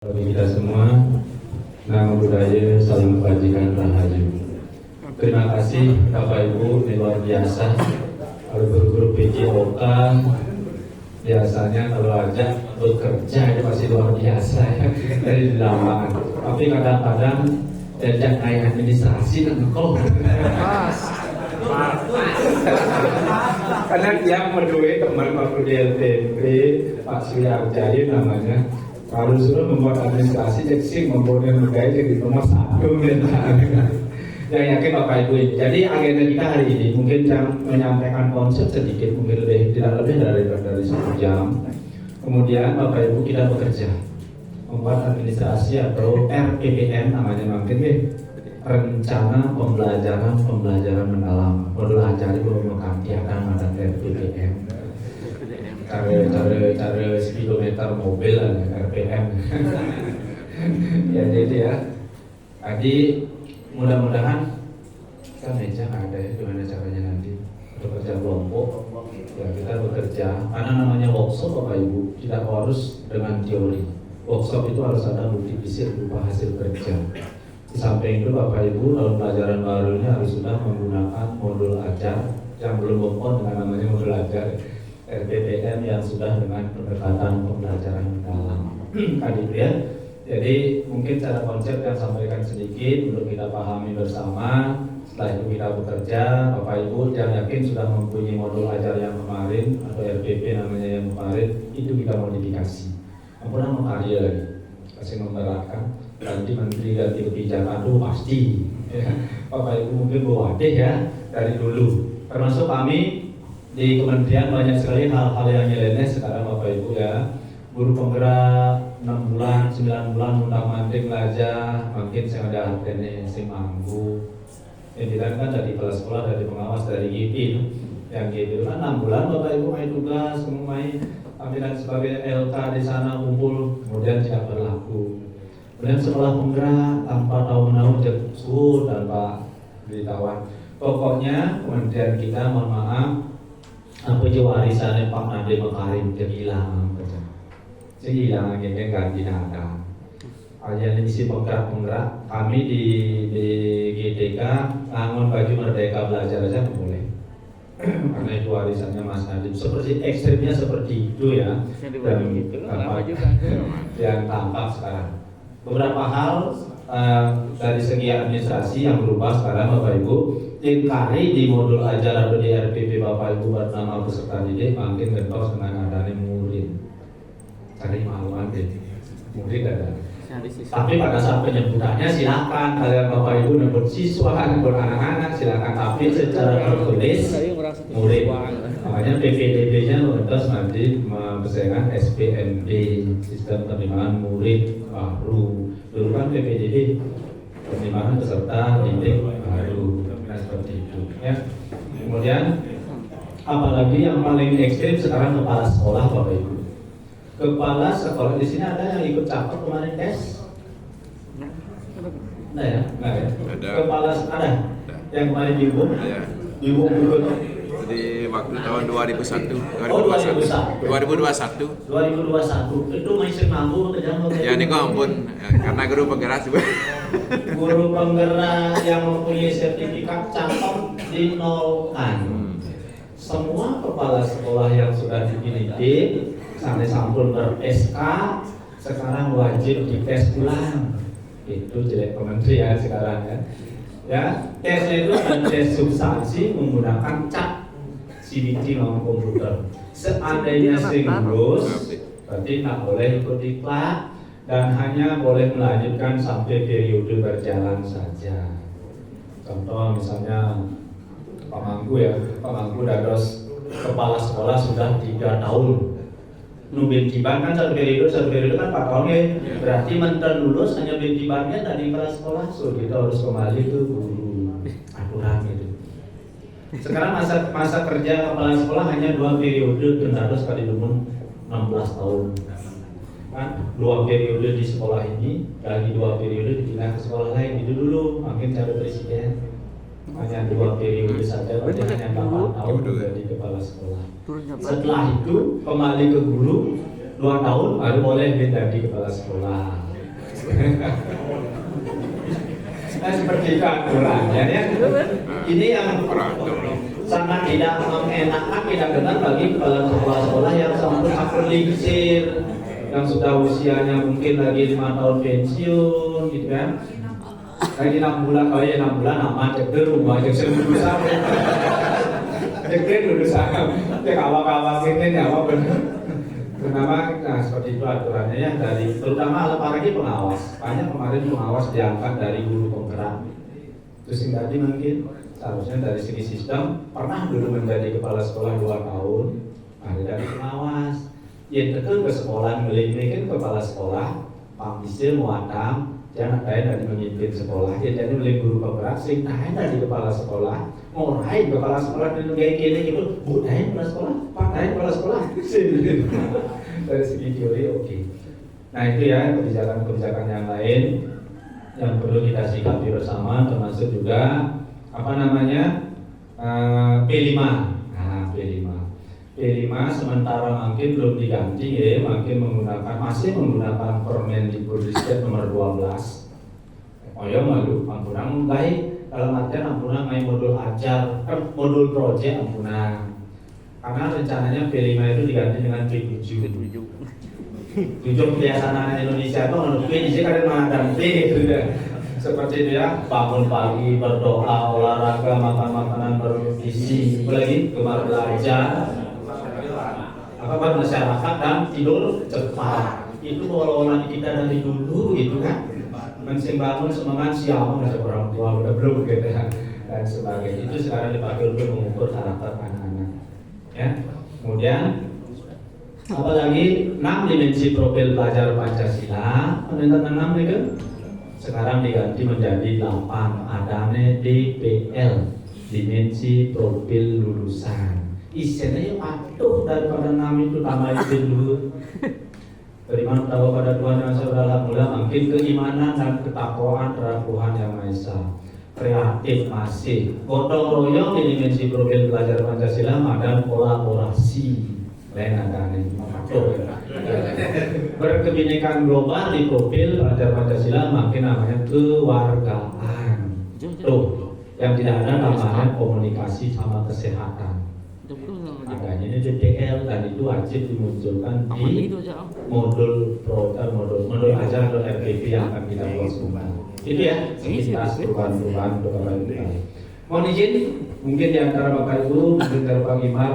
Bagi kita semua, nama budaya salam kebajikan rahayu. Terima kasih Bapak Ibu, ini luar biasa. Kalau guru-guru PJOK biasanya kalau ajak bekerja itu pasti luar biasa ya, dari lapangan. Tapi kadang-kadang diajak naik administrasi dan engkau. Karena dia menduit teman waktu di LTP Pak Suyarjadi namanya. Kalau sudah membuat administrasi, jadi membuatnya negara jadi nomor satu. Yang yakin Bapak Ibu ini. Jadi agenda kita hari ini mungkin menyampaikan konsep sedikit, mungkin tidak lebih dari 1 jam. Kemudian Bapak Ibu kita bekerja membuat administrasi atau RPPM namanya mungkin rencana pembelajaran mendalam. Modul ajar itu mengkaji akan ada RPPM. Cara speedometer mobil RPM. Ya jadi ya. Tadi mudah-mudahan kan meja ada ya, gimana caranya nanti bekerja kelompok. Ya kita bekerja. Karena namanya workshop Bapak Ibu tidak harus dengan teori. Workshop itu harus ada bukti fisik berupa hasil kerja. Di samping itu Bapak Ibu dalam pelajaran barunya harus sudah menggunakan modul ajar yang belum kompon dengan namanya modul ajar. RPPM yang sudah dengan pendekatan pembelajaran mendalam. Tadi ya. Jadi mungkin cara konsep yang sampaikan sedikit untuk kita pahami bersama. Setelah itu kita bekerja, Bapak Ibu yang yakin sudah mempunyai modul ajar yang kemarin atau RPP namanya yang kemarin, itu kita modifikasi. Ampun karya lagi, kasih memberatkan. Nanti menteri ganti kebijakan itu pasti. Ya. Bapak Ibu mungkin berwadih ya dari dulu. Termasuk kami di kementerian banyak sekali hal-hal yang nyeleneh sekarang Bapak Ibu ya. Guru penggerak 6 bulan, 9 bulan undang manting belajar, mungkin saya ada harganya yang manggu. Yang kan dari kepala sekolah, dari pengawas, dari GP. Yang GP itu kan 6 bulan Bapak Ibu main tugas, semua main tampilan sebagai LK di sana kumpul, kemudian tidak berlaku. Kemudian sekolah penggerak tanpa tahu-tahu jemput tanpa beritahuan. Pokoknya kementerian kita mohon maaf, apa aja warisannya Pak Nadiem Makarim dia hilang, dia hilang akhirnya ganti nada. Aja misi penggerak kami di GTK bangun baju merdeka belajar aja boleh, karena itu warisannya Mas Nadiem. Seperti ekstrimnya seperti itu ya. Dan yang tampak sekarang beberapa hal dari segi administrasi yang berubah sekarang Bapak Ibu. Tingkari di modul ajar atau di RPP Bapak Ibu bernama peserta didik makin gentos dengan adanya murid. Cari maluan deh, murid ada. Tapi pada saat penyebutannya silakan kalian Bapak Ibu nyebut siswa, nyebut anak-anak silakan, tapi secara tertulis murid. Makanya PPDB-nya gentos nanti mempersaingkan SPMB, sistem penerimaan murid baru. Dulu kan PPDB penerimaan peserta didik baru. Seperti itu ya. Kemudian apalagi yang paling ekstrim sekarang kepala sekolah Bapak Ibu. Kepala sekolah di sini ada yang ikut campur kemarin tes? Ada ya? Enggak ya? Ada. Kepala ada. Yang kemarin diumum? Ada. Diumum ikut. Di waktu tahun 2001. Oh 2021. Itu masih mampu kerja. Ya ini kok ampun, karena guru penggerak juga. Guru penggerak yang mempunyai sertifikat cakep dinolkan. Semua kepala sekolah yang sudah dididik sampai sampun ber-SK sekarang wajib dites ulang. Itu jelek kementerian sekarang ya. Ya, tesnya itu tes substansi menggunakan cap CBT non komputer. Seandainya lulus, berarti nggak boleh ikut diklat dan hanya boleh melanjutkan sampai periode berjalan saja. Contoh misalnya Pak Mangku ya, Pak Mangku dados kepala sekolah sudah 3 tahun. Nubin tiban kan satu periode kan 4 tahun ya. Berarti menteri lulus hanya tibannya dari kepala sekolah, so kita harus kembali ke guru aturan itu. Sekarang masa kerja kepala sekolah hanya 2 periode, dan harus sekali demun 16 tahun. Kan 2 periode di sekolah ini, lagi 2 periode dipindah ke sekolah lain. Itu dulu makin cara presiden hanya 2 periode saja, berarti hanya 8 tahun menjadi kepala sekolah. Setelah itu kembali ke guru 2 tahun baru boleh menjadi kepala sekolah. Nah, seperti itu aturannya ya. Ini yang sangat tidak mengenakan, tidak benar bagi kepala sekolah-sekolah yang sangat terlingsir, yang sudah usianya mungkin lagi 5 tahun pensiun gitu kan. Lagi 6 bulan, kalau ya 6 bulan nama cek ke rumah, cek seluruh cek ke dulu sama, cek awak-awak ini nyawa benar. Kenapa? Nah seperti itu aturannya ya, dari terutama apalagi pengawas. Banyak kemarin pengawas diangkat dari guru penggerak. Terus yang tadi mungkin seharusnya dari segi sistem pernah dulu menjadi kepala sekolah 2 tahun, ada dari pengawas. Ya tentu ke sekolah milik kepala sekolah, pambisir muatam, jangan kayak dari memimpin sekolah. Ya jadi oleh guru penggerak sing tahan dari kepala sekolah, ngorai kepala sekolah dan kayak gini gitu, bu tahan kepala sekolah, pak tahan kepala sekolah. Dari segi teori oke. Nah itu ya kebijakan-kebijakan yang lain yang perlu kita sikapi bersama, termasuk juga apa namanya P5. Nah P5 sementara mungkin belum diganti ya, makin masih menggunakan Permendikbudristek nomor 12. Oh ya malu, ampunang baik dalam artian ampunang ngai modul ajar, modul proyek ampunang. Karena rencananya P5 itu diganti dengan P7. Tujuh kebiasaan Indonesia itu menurut P di sini kan mengadang P gitu ya. Seperti itu ya, bangun pagi, berdoa, olahraga, makan makanan bergizi, apalagi gemar belajar, apa bermasyarakat dan tidur cepat. Itu pola-pola kita dari dulu gitu kan. Mensing bangun semangat siapa nggak orang tua udah belum gitu ya. Dan sebagainya itu sekarang dipakai untuk mengukur karakter anak-anak. Ya, kemudian apalagi 6 dimensi profil pelajar Pancasila, penentuan 6 itu sekarang diganti menjadi 8, adanya DPL, dimensi profil lulusan. Isinya patuh daripada 6 itu tambahin dulu. Beriman tahu pada Tuhan yang saudara mulia, makin keimanan dan ketakwaan terhadap Tuhan yang Maha Esa. Kreatif masih, gotong royong di dimensi profil pelajar Pancasila, ada kolaborasi. Lain adanya berkebinekaan global di profil pelajar Pancasila makin namanya kewargaan. Tuh, yang tidak ada namanya komunikasi sama kesehatan. Adanya ini DPL dan itu wajib dimunculkan di modul ajar atau RPP yang akan kita buat semua. Itu ya, sekitar perubahan-perubahan untuk Bapak Ibu. Mohon izin, mungkin di antara Bapak Ibu, mungkin dari Pak Imam